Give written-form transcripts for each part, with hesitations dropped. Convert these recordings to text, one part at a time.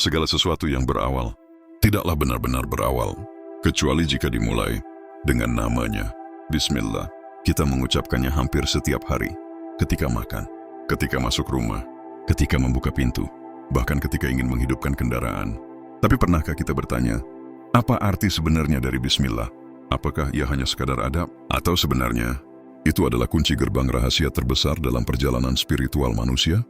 Segala sesuatu yang berawal tidaklah benar-benar berawal, kecuali jika dimulai dengan namanya. Bismillah. Kita mengucapkannya hampir setiap hari, ketika makan, ketika masuk rumah, ketika membuka pintu, bahkan ketika ingin menghidupkan kendaraan. Tapi pernahkah kita bertanya, apa arti sebenarnya dari Bismillah? Apakah ia hanya sekadar adab? Atau sebenarnya, itu adalah kunci gerbang rahasia terbesar dalam perjalanan spiritual manusia?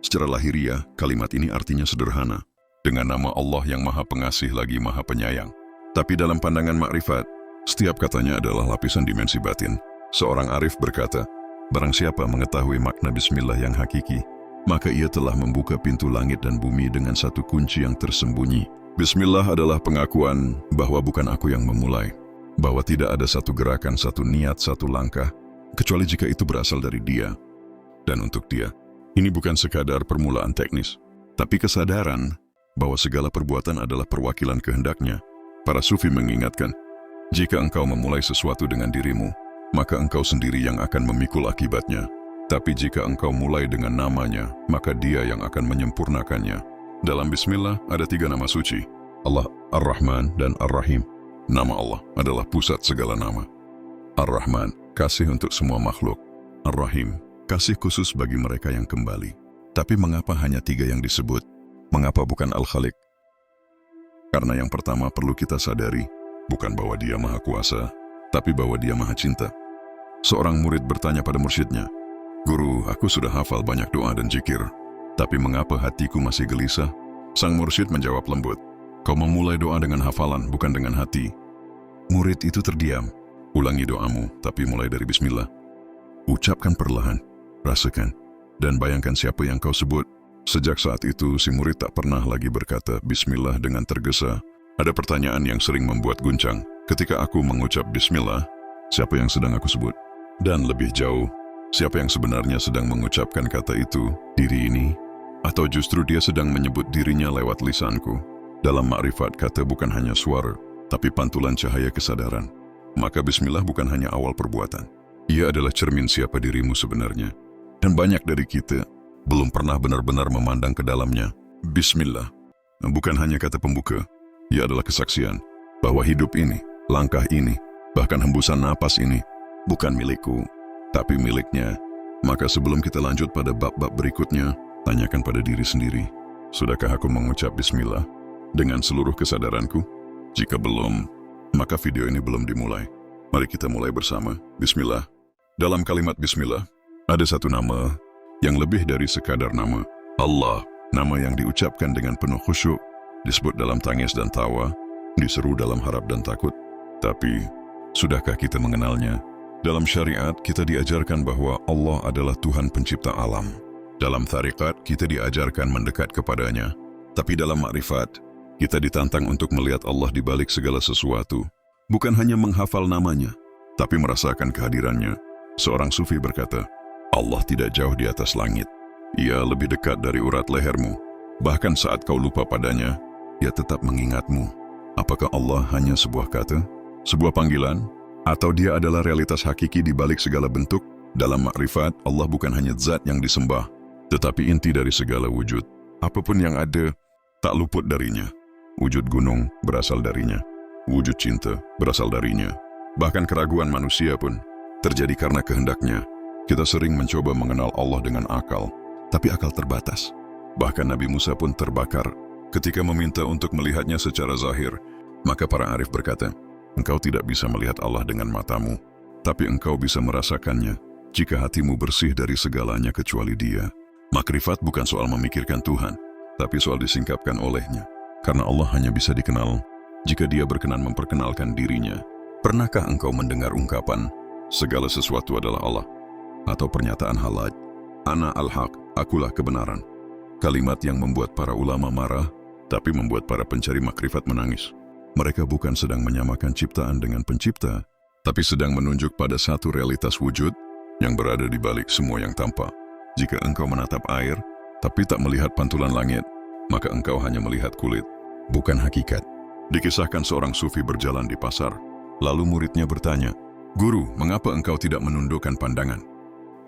Secara lahiriah, kalimat ini artinya sederhana, dengan nama Allah yang Maha Pengasih lagi Maha Penyayang. Tapi dalam pandangan makrifat, setiap katanya adalah lapisan dimensi batin. Seorang arif berkata, barang siapa mengetahui makna Bismillah yang hakiki, maka ia telah membuka pintu langit dan bumi dengan satu kunci yang tersembunyi. Bismillah adalah pengakuan bahwa bukan aku yang memulai, bahwa tidak ada satu gerakan, satu niat, satu langkah, kecuali jika itu berasal dari Dia. Dan untuk Dia, ini bukan sekadar permulaan teknis, tapi kesadaran bahwa segala perbuatan adalah perwakilan kehendak-Nya. Para sufi mengingatkan, jika engkau memulai sesuatu dengan dirimu, maka engkau sendiri yang akan memikul akibatnya. Tapi jika engkau mulai dengan namanya, maka Dia yang akan menyempurnakannya. Dalam Bismillah ada 3 nama suci, Allah, Ar-Rahman, dan Ar-Rahim. Nama Allah adalah pusat segala nama. Ar-Rahman, kasih untuk semua makhluk. Ar-Rahim, kasih khusus bagi mereka yang kembali. Tapi mengapa hanya 3 yang disebut? Mengapa bukan Al-Khaliq? Karena yang pertama perlu kita sadari, bukan bahwa Dia Maha Kuasa, tapi bahwa Dia Maha Cinta. Seorang murid bertanya pada mursyidnya, "Guru, aku sudah hafal banyak doa dan zikir, tapi mengapa hatiku masih gelisah?" Sang mursyid menjawab lembut, "Kau memulai doa dengan hafalan, bukan dengan hati." Murid itu terdiam. "Ulangi doamu, tapi mulai dari Bismillah. Ucapkan perlahan, rasakan, dan bayangkan siapa yang kau sebut." Sejak saat itu, si murid tak pernah lagi berkata Bismillah dengan tergesa. Ada pertanyaan yang sering membuat guncang. Ketika aku mengucap Bismillah, siapa yang sedang aku sebut? Dan lebih jauh, siapa yang sebenarnya sedang mengucapkan kata itu? Diri ini? Atau justru dia sedang menyebut dirinya lewat lisanku? Dalam makrifat, kata bukan hanya suara, tapi pantulan cahaya kesadaran. Maka Bismillah bukan hanya awal perbuatan. Ia adalah cermin siapa dirimu sebenarnya. Dan banyak dari kita belum pernah benar-benar memandang ke dalamnya. Bismillah bukan hanya kata pembuka. Ia adalah kesaksian bahwa hidup ini, langkah ini, bahkan hembusan napas ini bukan milikku, tapi miliknya. Maka sebelum kita lanjut pada bab-bab berikutnya, tanyakan pada diri sendiri, sudahkah aku mengucap Bismillah dengan seluruh kesadaranku? Jika belum, maka video ini belum dimulai. Mari kita mulai bersama. Bismillah. Dalam kalimat Bismillah, ada satu nama yang lebih dari sekadar nama. Allah, nama yang diucapkan dengan penuh khusyuk, disebut dalam tangis dan tawa, diseru dalam harap dan takut. Tapi, sudahkah kita mengenalnya? Dalam syariat, kita diajarkan bahwa Allah adalah Tuhan pencipta alam. Dalam thariqat, kita diajarkan mendekat kepadanya. Tapi dalam makrifat, kita ditantang untuk melihat Allah di balik segala sesuatu. Bukan hanya menghafal namanya, tapi merasakan kehadirannya. Seorang sufi berkata, Allah tidak jauh di atas langit. Ia lebih dekat dari urat lehermu. Bahkan saat kau lupa padanya, Ia tetap mengingatmu. Apakah Allah hanya sebuah kata, sebuah panggilan, atau Dia adalah realitas hakiki di balik segala bentuk? Dalam makrifat, Allah bukan hanya zat yang disembah, tetapi inti dari segala wujud. Apapun yang ada, tak luput darinya. Wujud gunung berasal darinya. Wujud cinta berasal darinya. Bahkan keraguan manusia pun terjadi karena kehendaknya. Kita sering mencoba mengenal Allah dengan akal, tapi akal terbatas. Bahkan Nabi Musa pun terbakar ketika meminta untuk melihatnya secara zahir. Maka para arif berkata, engkau tidak bisa melihat Allah dengan matamu, tapi engkau bisa merasakannya jika hatimu bersih dari segalanya kecuali Dia. Makrifat bukan soal memikirkan Tuhan, tapi soal disingkapkan olehnya. Karena Allah hanya bisa dikenal jika Dia berkenan memperkenalkan dirinya. Pernahkah engkau mendengar ungkapan, segala sesuatu adalah Allah? Atau pernyataan halaj, Ana al-haq, akulah kebenaran. Kalimat yang membuat para ulama marah, tapi membuat para pencari makrifat menangis. Mereka bukan sedang menyamakan ciptaan dengan pencipta, tapi sedang menunjuk pada satu realitas wujud yang berada di balik semua yang tampak. Jika engkau menatap air, tapi tak melihat pantulan langit, maka engkau hanya melihat kulit, bukan hakikat. Dikisahkan seorang sufi berjalan di pasar, lalu muridnya bertanya, Guru, mengapa engkau tidak menundukkan pandangan?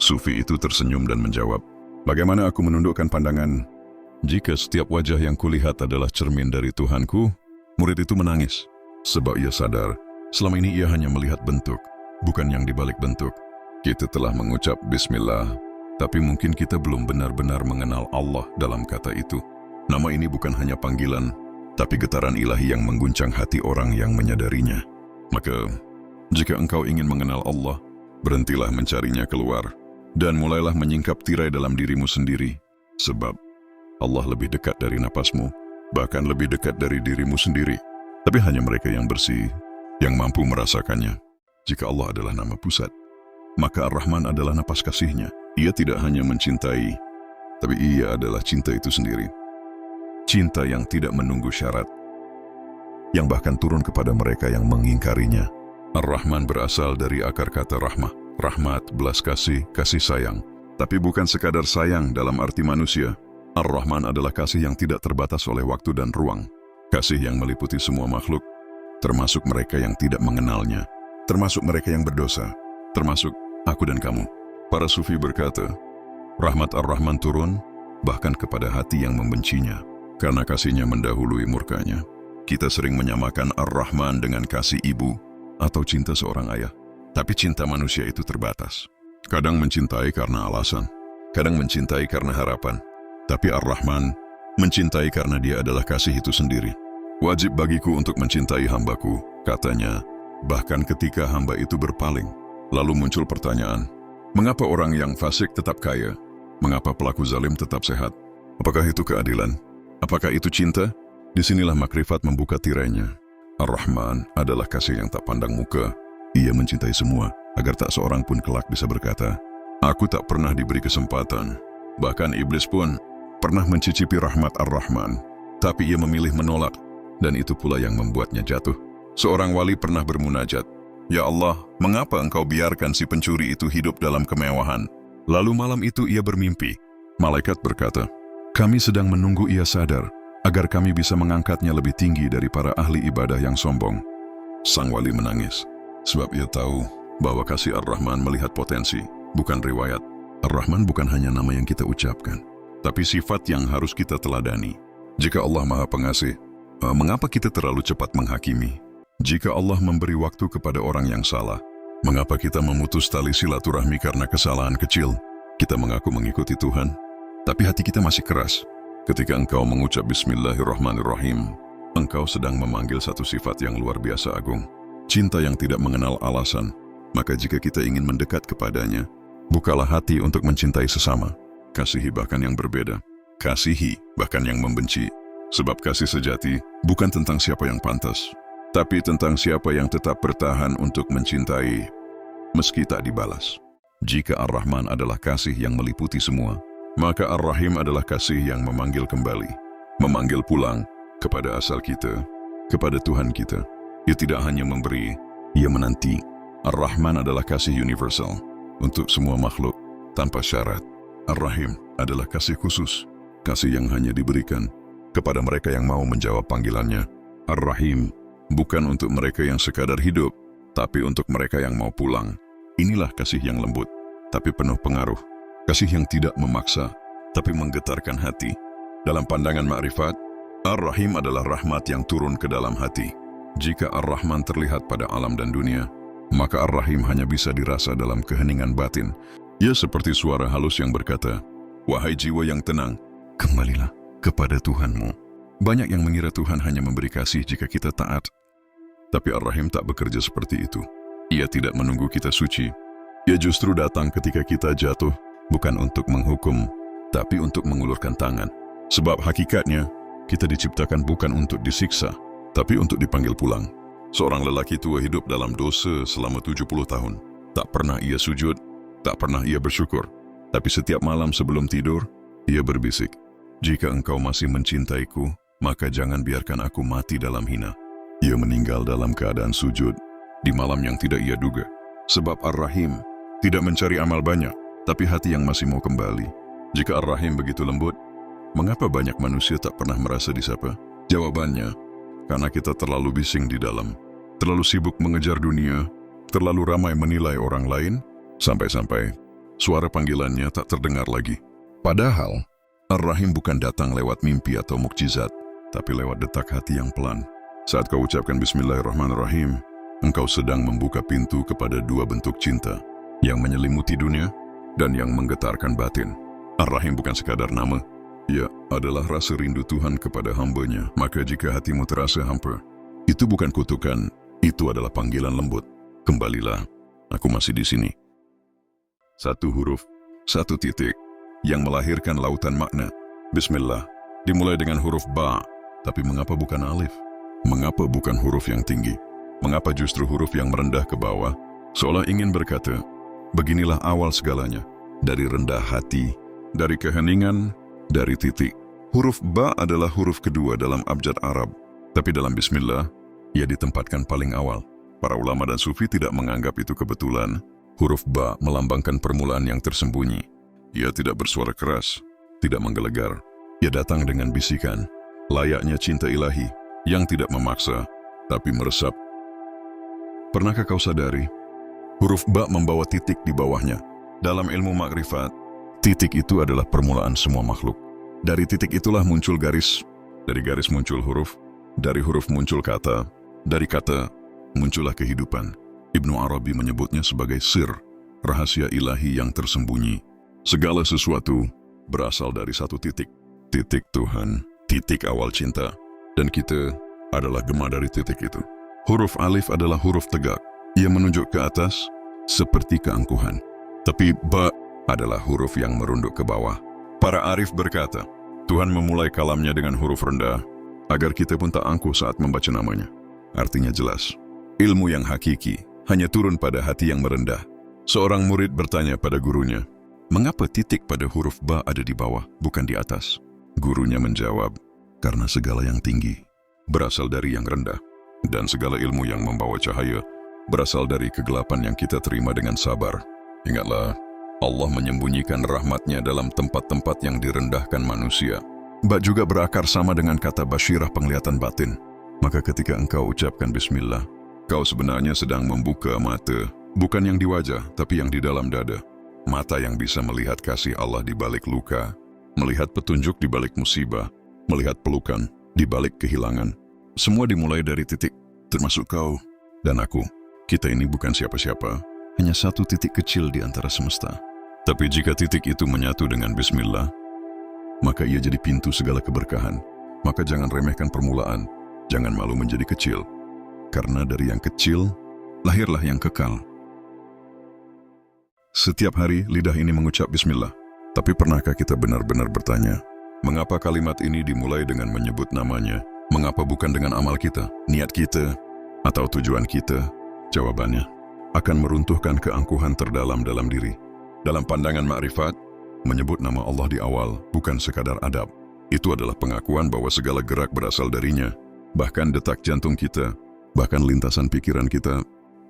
Sufi itu tersenyum dan menjawab, bagaimana aku menundukkan pandangan Jika setiap wajah yang kulihat adalah cermin dari Tuhanku, murid itu menangis. Sebab ia sadar, selama ini ia hanya melihat bentuk, bukan yang dibalik bentuk. Kita telah mengucap Bismillah, tapi mungkin kita belum benar-benar mengenal Allah dalam kata itu. Nama ini bukan hanya panggilan, tapi getaran ilahi yang mengguncang hati orang yang menyadarinya. Maka, jika engkau ingin mengenal Allah, berhentilah mencarinya keluar, dan mulailah menyingkap tirai dalam dirimu sendiri. Sebab, Allah lebih dekat dari napasmu, bahkan lebih dekat dari dirimu sendiri. Tapi hanya mereka yang bersih, yang mampu merasakannya. Jika Allah adalah nama pusat, maka Ar-Rahman adalah napas kasihnya. Ia tidak hanya mencintai, tapi ia adalah cinta itu sendiri. Cinta yang tidak menunggu syarat, yang bahkan turun kepada mereka yang mengingkarinya. Ar-Rahman berasal dari akar kata rahmah. Rahmat, belas kasih, kasih sayang. Tapi bukan sekadar sayang dalam arti manusia. Ar-Rahman adalah kasih yang tidak terbatas oleh waktu dan ruang. Kasih yang meliputi semua makhluk, termasuk mereka yang tidak mengenalnya, termasuk mereka yang berdosa, termasuk aku dan kamu. Para sufi berkata, rahmat Ar-Rahman turun bahkan kepada hati yang membencinya, karena kasihnya mendahului murkanya. Kita sering menyamakan Ar-Rahman dengan kasih ibu atau cinta seorang ayah. Tapi cinta manusia itu terbatas. Kadang mencintai karena alasan, kadang mencintai karena harapan. Tapi Ar-Rahman mencintai karena dia adalah kasih itu sendiri. Wajib bagiku untuk mencintai hambaku, katanya, bahkan ketika hamba itu berpaling. Lalu muncul pertanyaan, mengapa orang yang fasik tetap kaya? Mengapa pelaku zalim tetap sehat? Apakah itu keadilan? Apakah itu cinta? Disinilah makrifat membuka tirainya. Ar-Rahman adalah kasih yang tak pandang muka. Ia mencintai semua, agar tak seorang pun kelak bisa berkata, aku tak pernah diberi kesempatan. Bahkan iblis pun pernah mencicipi rahmat Ar-Rahman, tapi ia memilih menolak, dan itu pula yang membuatnya jatuh. Seorang wali pernah bermunajat, ya Allah, mengapa engkau biarkan si pencuri itu hidup dalam kemewahan? Lalu malam itu ia bermimpi. Malaikat berkata, kami sedang menunggu ia sadar, agar kami bisa mengangkatnya lebih tinggi dari para ahli ibadah yang sombong. Sang wali menangis, sebab ia tahu bahwa kasih Ar-Rahman melihat potensi, bukan riwayat. Ar-Rahman bukan hanya nama yang kita ucapkan, tapi sifat yang harus kita teladani. Jika Allah Maha Pengasih, mengapa kita terlalu cepat menghakimi? Jika Allah memberi waktu kepada orang yang salah, mengapa kita memutus tali silaturahmi karena kesalahan kecil? Kita mengaku mengikuti Tuhan, tapi hati kita masih keras. Ketika engkau mengucap Bismillahirrahmanirrahim, engkau sedang memanggil satu sifat yang luar biasa agung. Cinta yang tidak mengenal alasan. Maka jika kita ingin mendekat kepadanya, bukalah hati untuk mencintai sesama. Kasihi bahkan yang berbeda. Kasihi bahkan yang membenci. Sebab kasih sejati bukan tentang siapa yang pantas, tapi tentang siapa yang tetap bertahan untuk mencintai, meski tak dibalas. Jika Ar-Rahman adalah kasih yang meliputi semua, maka Ar-Rahim adalah kasih yang memanggil kembali, memanggil pulang kepada asal kita, kepada Tuhan kita. Ia tidak hanya memberi, ia menanti. Ar-Rahman adalah kasih universal untuk semua makhluk tanpa syarat. Ar-Rahim adalah kasih khusus, kasih yang hanya diberikan kepada mereka yang mau menjawab panggilannya. Ar-Rahim bukan untuk mereka yang sekadar hidup, tapi untuk mereka yang mau pulang. Inilah kasih yang lembut, tapi penuh pengaruh. Kasih yang tidak memaksa, tapi menggetarkan hati. Dalam pandangan ma'rifat, Ar-Rahim adalah rahmat yang turun ke dalam hati. Jika Ar-Rahman terlihat pada alam dan dunia, maka Ar-Rahim hanya bisa dirasa dalam keheningan batin. Ia seperti suara halus yang berkata, wahai jiwa yang tenang, kembalilah kepada Tuhanmu. Banyak yang mengira Tuhan hanya memberi kasih jika kita taat. Tapi Ar-Rahim tak bekerja seperti itu. Ia tidak menunggu kita suci. Ia justru datang ketika kita jatuh, bukan untuk menghukum, tapi untuk mengulurkan tangan. Sebab hakikatnya, kita diciptakan bukan untuk disiksa, tapi untuk dipanggil pulang. Seorang lelaki tua hidup dalam dosa selama 70 tahun. Tak pernah ia sujud, tak pernah ia bersyukur. Tapi setiap malam sebelum tidur, ia berbisik, jika engkau masih mencintaiku, maka jangan biarkan aku mati dalam hina. Ia meninggal dalam keadaan sujud, di malam yang tidak ia duga. Sebab Ar-Rahim tidak mencari amal banyak, tapi hati yang masih mau kembali. Jika Ar-Rahim begitu lembut, mengapa banyak manusia tak pernah merasa disapa? Jawabannya, karena kita terlalu bising di dalam, terlalu sibuk mengejar dunia, terlalu ramai menilai orang lain, sampai-sampai suara panggilannya tak terdengar lagi. Padahal, Ar-Rahim bukan datang lewat mimpi atau mukjizat, tapi lewat detak hati yang pelan. Saat kau ucapkan Bismillahirrahmanirrahim, engkau sedang membuka pintu kepada dua bentuk cinta, yang menyelimuti dunia dan yang menggetarkan batin. Ar-Rahim bukan sekadar nama, ia adalah rasa rindu Tuhan kepada hambanya. Maka jika hatimu terasa hampa, itu bukan kutukan, itu adalah panggilan lembut. Kembalilah, aku masih di sini. Satu huruf, satu titik, yang melahirkan lautan makna. Bismillah dimulai dengan huruf ba, tapi mengapa bukan alif? Mengapa bukan huruf yang tinggi? Mengapa justru huruf yang merendah ke bawah? Seolah ingin berkata, beginilah awal segalanya, dari rendah hati, dari keheningan, dari titik. Huruf ba adalah huruf kedua dalam abjad Arab, tapi dalam Bismillah, ia ditempatkan paling awal. Para ulama dan sufi tidak menganggap itu kebetulan. Huruf ba melambangkan permulaan yang tersembunyi. Ia tidak bersuara keras, tidak menggelegar. Ia datang dengan bisikan, layaknya cinta ilahi, yang tidak memaksa, tapi meresap. Pernahkah kau sadari? Huruf ba membawa titik di bawahnya. Dalam ilmu makrifat, titik itu adalah permulaan semua makhluk. Dari titik itulah muncul garis, dari garis muncul huruf, dari huruf muncul kata, dari kata muncullah kehidupan. Ibnu Arabi menyebutnya sebagai sir, rahasia ilahi yang tersembunyi. Segala sesuatu berasal dari satu titik. Titik Tuhan, titik awal cinta. Dan kita adalah gema dari titik itu. Huruf alif adalah huruf tegak. Ia menunjuk ke atas seperti keangkuhan. Tapi ba adalah huruf yang merunduk ke bawah. Para arif berkata, Tuhan memulai kalamnya dengan huruf rendah, agar kita pun tak angkuh saat membaca namanya. Artinya jelas, ilmu yang hakiki hanya turun pada hati yang merendah. Seorang murid bertanya pada gurunya, mengapa titik pada huruf ba ada di bawah, bukan di atas? Gurunya menjawab, karena segala yang tinggi berasal dari yang rendah, dan segala ilmu yang membawa cahaya berasal dari kegelapan yang kita terima dengan sabar. Ingatlah, Allah menyembunyikan rahmatnya dalam tempat-tempat yang direndahkan manusia. Ba juga berakar sama dengan kata basyirah penglihatan batin. Maka ketika engkau ucapkan Bismillah, kau sebenarnya sedang membuka mata, bukan yang di wajah, tapi yang di dalam dada. Mata yang bisa melihat kasih Allah di balik luka, melihat petunjuk di balik musibah, melihat pelukan di balik kehilangan. Semua dimulai dari titik, termasuk kau dan aku. Kita ini bukan siapa-siapa, hanya satu titik kecil di antara semesta. Tapi jika titik itu menyatu dengan Bismillah, maka ia jadi pintu segala keberkahan. Maka jangan remehkan permulaan, jangan malu menjadi kecil. Karena dari yang kecil, lahirlah yang kekal. Setiap hari lidah ini mengucap Bismillah. Tapi pernahkah kita benar-benar bertanya, mengapa kalimat ini dimulai dengan menyebut namanya? Mengapa bukan dengan amal kita, niat kita, atau tujuan kita? Jawabannya akan meruntuhkan keangkuhan terdalam dalam diri. Dalam pandangan makrifat, menyebut nama Allah di awal bukan sekadar adab. Itu adalah pengakuan bahwa segala gerak berasal darinya. Bahkan detak jantung kita, bahkan lintasan pikiran kita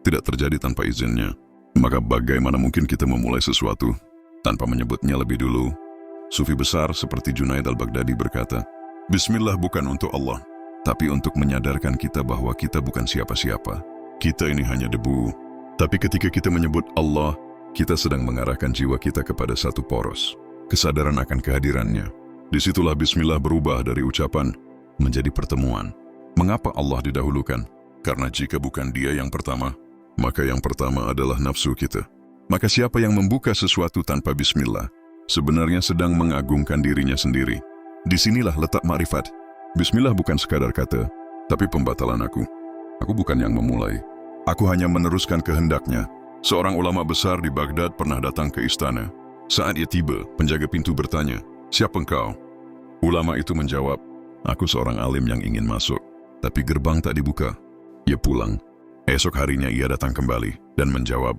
tidak terjadi tanpa izinnya. Maka bagaimana mungkin kita memulai sesuatu tanpa menyebutnya lebih dulu? Sufi besar seperti Junaid al-Baghdadi berkata, Bismillah bukan untuk Allah, tapi untuk menyadarkan kita bahwa kita bukan siapa-siapa. Kita ini hanya debu. Tapi ketika kita menyebut Allah, kita sedang mengarahkan jiwa kita kepada satu poros, kesadaran akan kehadirannya. Disitulah Bismillah berubah dari ucapan menjadi pertemuan. Mengapa Allah didahulukan? Karena jika bukan Dia yang pertama, maka yang pertama adalah nafsu kita. Maka siapa yang membuka sesuatu tanpa Bismillah, sebenarnya sedang mengagungkan dirinya sendiri. Disinilah letak makrifat. Bismillah bukan sekadar kata, tapi pembatalan aku. Aku bukan yang memulai. Aku hanya meneruskan kehendaknya. Seorang ulama besar di Baghdad pernah datang ke istana. Saat ia tiba, penjaga pintu bertanya, siapa engkau? Ulama itu menjawab, aku seorang alim yang ingin masuk, tapi gerbang tak dibuka. Ia pulang. Esok harinya ia datang kembali dan menjawab,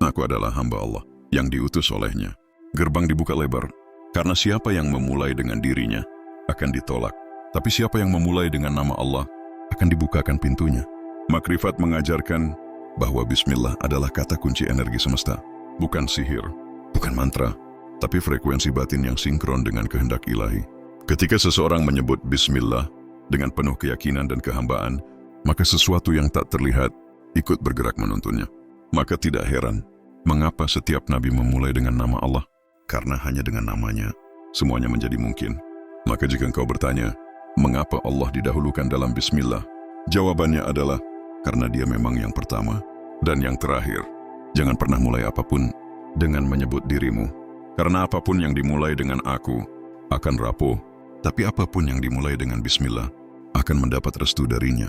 aku adalah hamba Allah yang diutus olehnya. Gerbang dibuka lebar, karena siapa yang memulai dengan dirinya akan ditolak. Tapi siapa yang memulai dengan nama Allah akan dibukakan pintunya. Makrifat mengajarkan bahwa Bismillah adalah kata kunci energi semesta. Bukan sihir, bukan mantra, tapi frekuensi batin yang sinkron dengan kehendak ilahi. Ketika seseorang menyebut Bismillah dengan penuh keyakinan dan kehambaan, maka sesuatu yang tak terlihat ikut bergerak menuntunnya. Maka tidak heran mengapa setiap nabi memulai dengan nama Allah. Karena hanya dengan namanya, semuanya menjadi mungkin. Maka jika engkau bertanya, mengapa Allah didahulukan dalam bismillah? Jawabannya adalah, karena dia memang yang pertama dan yang terakhir. Jangan pernah mulai apapun dengan menyebut dirimu. Karena apapun yang dimulai dengan aku akan rapuh, tapi apapun yang dimulai dengan bismillah akan mendapat restu darinya.